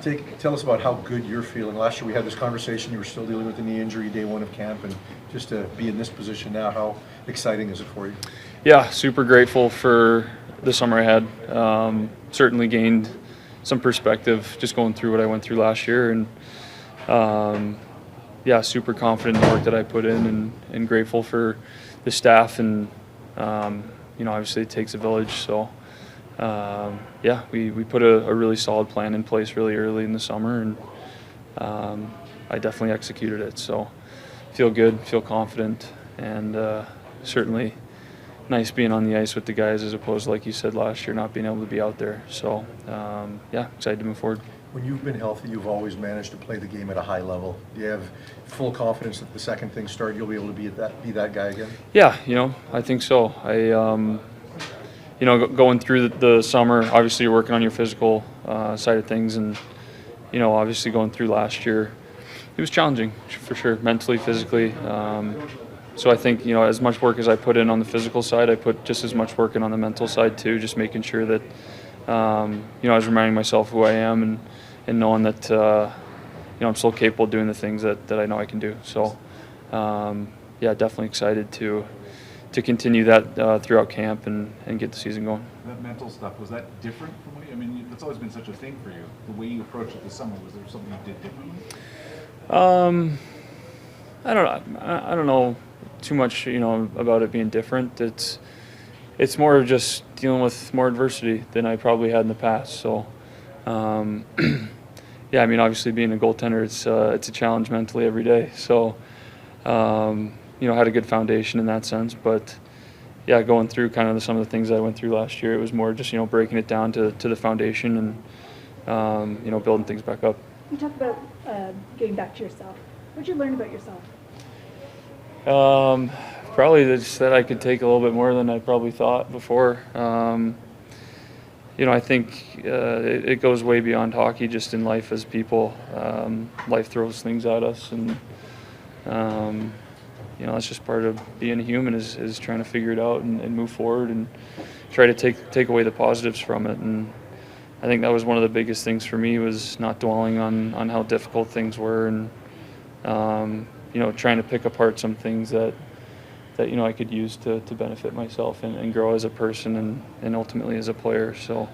Tell us about how good you're feeling. Last year we had this conversation, you were still dealing with the knee injury day one of camp, and just to be in this position now, how exciting is it for you? Yeah, super grateful for the summer I had. Certainly gained some perspective just going through what I went through last year, and yeah, super confident in the work that I put in, and grateful for the staff, and obviously it takes a village, so yeah, we put a really solid plan in place really early in the summer, and I definitely executed it, so feel good, feel confident, and certainly nice being on the ice with the guys as opposed to, like you said, last year not being able to be out there. So yeah, excited to move forward. When you've been healthy, you've always managed to play the game at a high level. Do you have full confidence that the second things start, you'll be able to be that guy again? Yeah, I think so. Going through the summer, obviously you're working on your physical side of things, and obviously going through last year, it was challenging for sure, mentally, physically. So I think, as much work as I put in on the physical side, I put just as much work in on the mental side too, just making sure that, I was reminding myself who I am, and knowing that, I'm still capable of doing the things that I know I can do. So, yeah, definitely excited to continue that throughout camp and get the season going. That mental stuff, was that different from what you, I mean, that's always been such a thing for you. The way you approached it this summer, was there something you did differently? I don't know too much, about it being different. It's more of just dealing with more adversity than I probably had in the past. So, yeah, I mean, obviously being a goaltender, it's a challenge mentally every day. So, had a good foundation in that sense. But yeah, going through kind of some of the things I went through last year, it was more just breaking it down to the foundation and building things back up. You talked about getting back to yourself. What did you learn about yourself? Probably just that I could take a little bit more than I probably thought before. I think it goes way beyond hockey, just in life as people. Life throws things at us, and that's just part of being a human, is trying to figure it out and move forward and try to take away the positives from it. And I think that was one of the biggest things for me, was not dwelling on how difficult things were, and trying to pick apart some things that I could use to benefit myself and grow as a person and ultimately as a player. So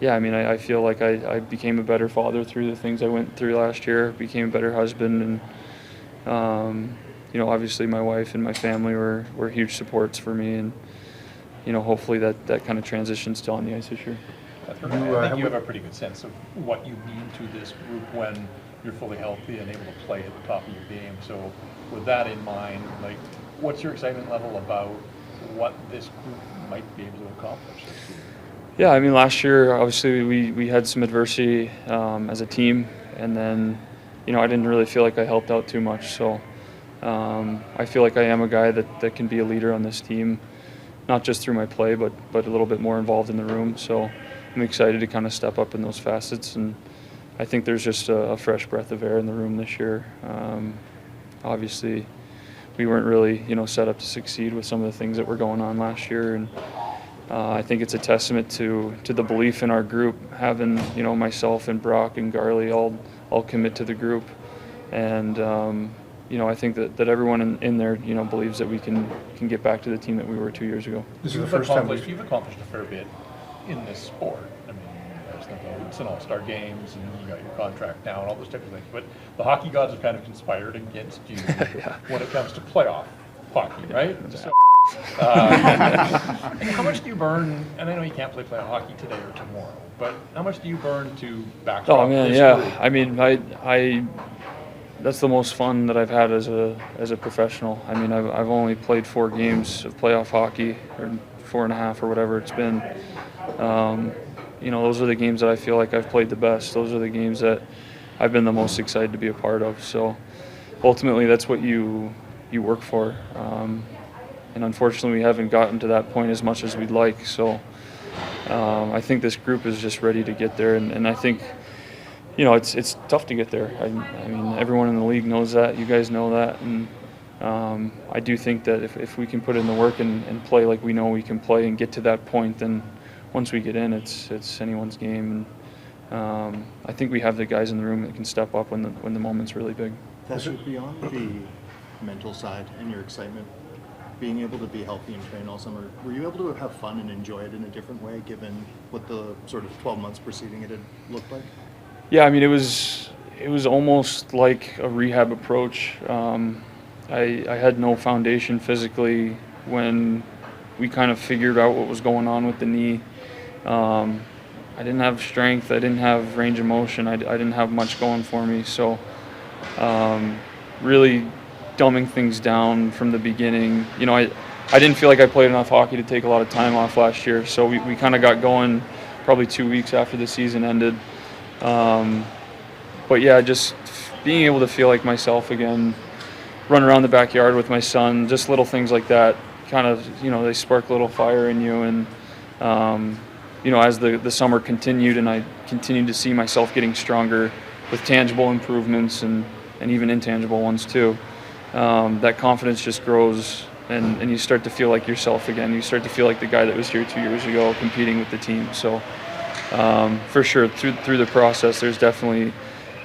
yeah, I mean, I feel like I became a better father through the things I went through last year, became a better husband, and obviously my wife and my family were huge supports for me, and hopefully that kind of transitions still on the ice this year. I think you have a pretty good sense of what you mean to this group when you're fully healthy and able to play at the top of your game. So with that in mind, what's your excitement level about what this group might be able to accomplish this year? Yeah, I mean, last year, obviously, we had some adversity as a team, and then, I didn't really feel like I helped out too much. So I feel like I am a guy that can be a leader on this team, not just through my play, but a little bit more involved in the room. So I'm excited to kind of step up in those facets, and I think there's just a fresh breath of air in the room this year. Obviously, we weren't really, set up to succeed with some of the things that were going on last year, and I think it's a testament to the belief in our group, having myself and Brock and Garley all commit to the group, and I think that everyone in there believes that we can get back to the team that we were 2 years ago. This is the first time you've accomplished a fair bit in this sport. I mean, I was thinking it's an all-star games, and you got your contract now and all those types of things. But the hockey gods have kind of conspired against you Yeah. when it comes to playoff hockey, right? Yeah. So, how much do you burn? And I know you can't play playoff hockey today or tomorrow, but how much do you burn to backstop? Oh man, this yeah. group? I mean, that's the most fun that I've had as a professional. I mean, I've only played 4 games of playoff hockey, or 4.5 or whatever it's been. Those are the games that I feel like I've played the best. Those are the games that I've been the most excited to be a part of. So ultimately, that's what you work for. And unfortunately, we haven't gotten to that point as much as we'd like. So I think this group is just ready to get there, and I think it's tough to get there. I mean, everyone in the league knows that. You guys know that, and I do think that if we can put in the work and play like we know we can play and get to that point, then once we get in, it's anyone's game. I think we have the guys in the room that can step up when the moment's really big. Thatcher, beyond the mental side and your excitement, being able to be healthy and train all summer, were you able to have fun and enjoy it in a different way, given what the sort of 12 months preceding it had looked like? Yeah, I mean, it was almost like a rehab approach. I had no foundation physically when we kind of figured out what was going on with the knee. I didn't have strength. I didn't have range of motion. I didn't have much going for me. So really dumbing things down from the beginning. You know, I didn't feel like I played enough hockey to take a lot of time off last year. So we kind of got going probably 2 weeks after the season ended. But yeah, just being able to feel like myself again, run around the backyard with my son, just little things like that, kind of, you know, they spark a little fire in you. And, you know, as the summer continued and I continued to see myself getting stronger with tangible improvements and even intangible ones too, that confidence just grows and you start to feel like yourself again. You start to feel like the guy that was here 2 years ago competing with the team. So for sure, through the process, there's definitely,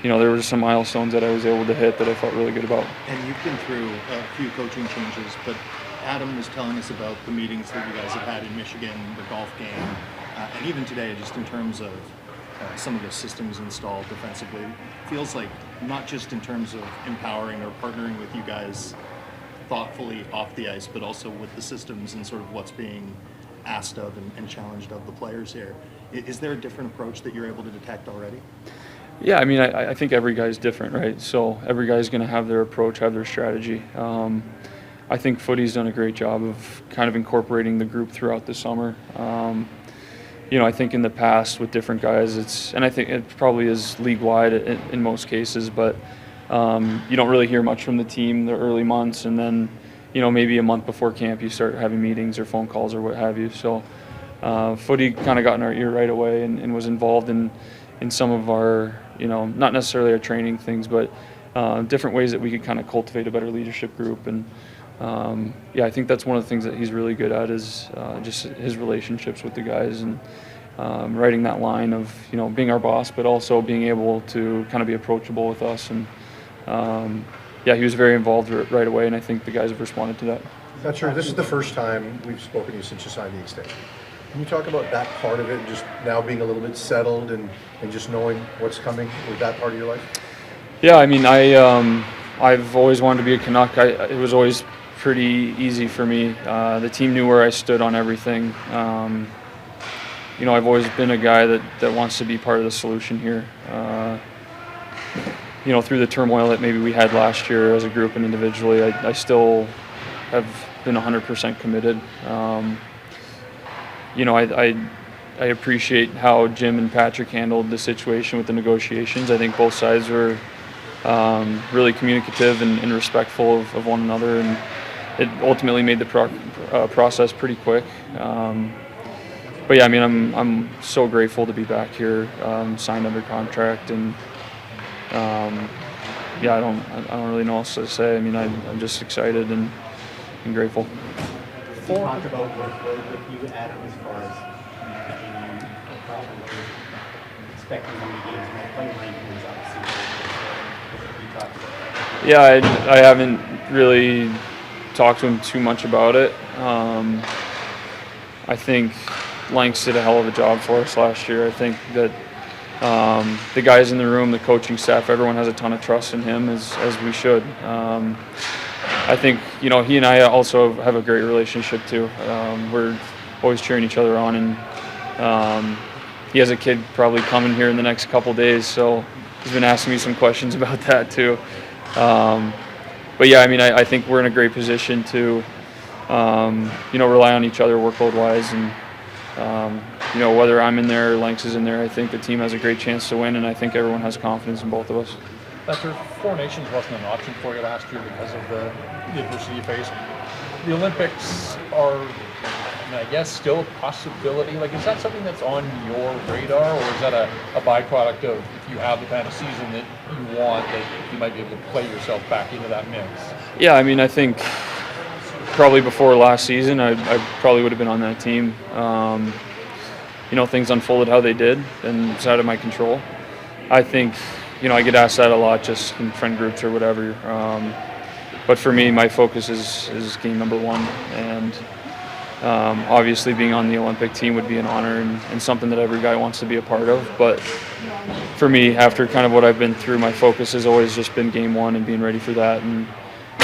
you know, there were some milestones that I was able to hit that I felt really good about. And you've been through a few coaching changes, but Adam was telling us about the meetings that you guys have had in Michigan, the golf game, and even today, just in terms of some of the systems installed defensively. Feels like not just in terms of empowering or partnering with you guys thoughtfully off the ice, but also with the systems and sort of what's being asked of and challenged of the players here. Is there a different approach that you're able to detect already? Yeah, I mean, I think every guy's different, right? So every guy's going to have their approach, have their strategy. I think Foote's done a great job of kind of incorporating the group throughout the summer. You know, I think in the past with different guys, and I think it probably is league-wide in most cases, but you don't really hear much from the team the early months, and then, you know, maybe a month before camp you start having meetings or phone calls or what have you. So Foote kind of got in our ear right away and was involved in some of our, you know, not necessarily our training things, but different ways that we could kind of cultivate a better leadership group. And yeah, I think that's one of the things that he's really good at is just his relationships with the guys and writing that line of, you know, being our boss, but also being able to kind of be approachable with us. And yeah, he was very involved right away, and I think the guys have responded to that. Thatcher, this is the first time we've spoken to you since you signed the extension. Can you talk about that part of it, just now being a little bit settled and just knowing what's coming with that part of your life? Yeah, I mean, I've always wanted to be a Canuck. It was always pretty easy for me. The team knew where I stood on everything. You know, I've always been a guy that wants to be part of the solution here. You know, through the turmoil that maybe we had last year as a group and individually, I still have been 100% committed. You know, I appreciate how Jim and Patrick handled the situation with the negotiations. I think both sides were really communicative and respectful of one another, and it ultimately made the process pretty quick. But yeah, I mean, I'm so grateful to be back here, signed under contract, and yeah, I don't really know what else to say. I mean, I'm just excited and grateful. You talked about workload with you, Adam, as far as probably expecting how many games might play rankings, obviously. You talked about that. Yeah, I haven't really talked to him too much about it. I think Lanks did a hell of a job for us last year. I think that the guys in the room, the coaching staff, everyone has a ton of trust in him, as we should. I think, you know, he and I also have a great relationship too. We're always cheering each other on, and he has a kid probably coming here in the next couple days, so he's been asking me some questions about that too. But yeah, I mean, I think we're in a great position to, you know, rely on each other workload-wise, and you know, whether I'm in there or Lanks is in there, I think the team has a great chance to win, and I think everyone has confidence in both of us. Thatcher, Four Nations wasn't an option for you last year because of the adversity you faced. The Olympics are, I mean, I guess, still a possibility. Like, is that something that's on your radar, or is that a byproduct of if you have the kind of season that you want, that you might be able to play yourself back into that mix? Yeah, I mean, I think probably before last season, I probably would have been on that team. things unfolded how they did, and it's out of my control. I think, I get asked that a lot just in friend groups or whatever. But for me, my focus is game number one. And obviously being on the Olympic team would be an honor and something that every guy wants to be a part of. But for me, after kind of what I've been through, my focus has always just been game one and being ready for that. And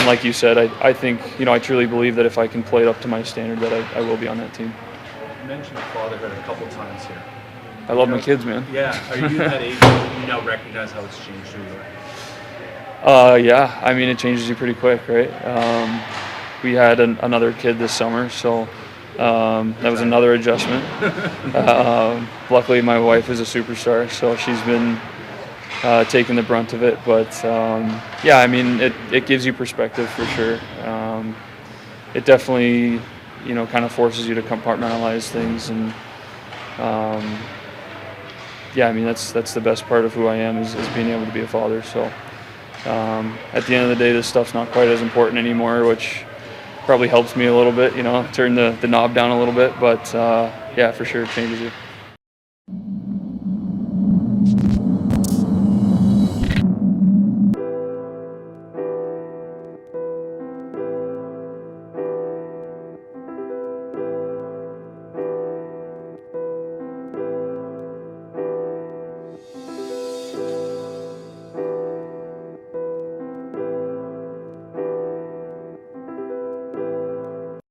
like you said, I think, I truly believe that if I can play it up to my standard, that I will be on that team. You mentioned fatherhood a couple times here. I love my kids, man. Yeah. Are you at that age where you now recognize how it's changed your life? Yeah, I mean, it changes you pretty quick, right? We had another kid this summer, so that was another adjustment. Luckily, my wife is a superstar, so she's been taking the brunt of it. But yeah, I mean, it gives you perspective for sure. It definitely, kind of forces you to compartmentalize things, and yeah, I mean, that's the best part of who I am is being able to be a father. So at the end of the day, this stuff's not quite as important anymore, which probably helps me a little bit, turn the knob down a little bit. But yeah, for sure, it changes you.